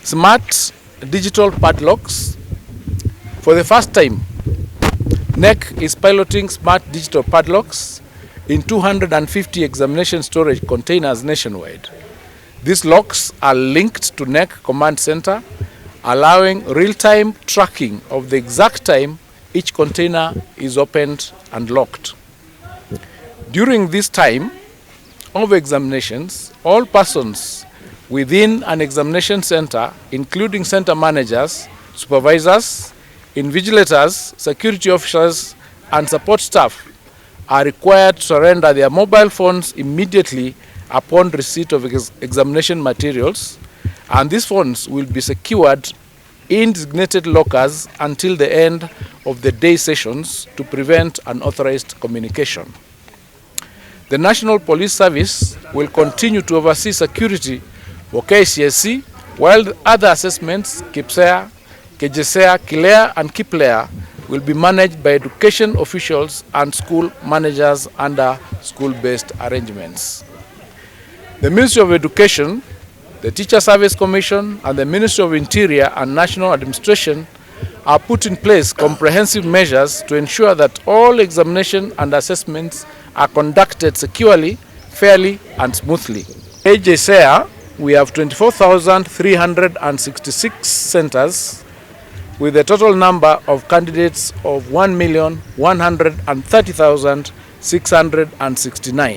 Smart digital padlocks. For the first time, NEC is piloting smart digital padlocks in 250 examination storage containers nationwide. These locks are linked to NEC Command Center, allowing real-time tracking of the exact time each container is opened and locked. During this time of examinations, all persons within an examination center, including center managers, supervisors, invigilators, security officers, and support staff, are required to surrender their mobile phones immediately upon receipt of examination materials, and these phones will be secured in designated lockers until the end of the day sessions to prevent unauthorized communication. The National Police Service will continue to oversee security for KCSE, while the other assessments, KIPSEA, KJSEA, KILEA, and KIPLEA, will be managed by education officials and school managers under school-based arrangements. The Ministry of Education, the Teacher Service Commission, and the Ministry of Interior and National Administration are put in place comprehensive measures to ensure that all examination and assessments are conducted securely, fairly, and smoothly. KJSEA, we have 24,366 centers with a total number of candidates of 1,130,669.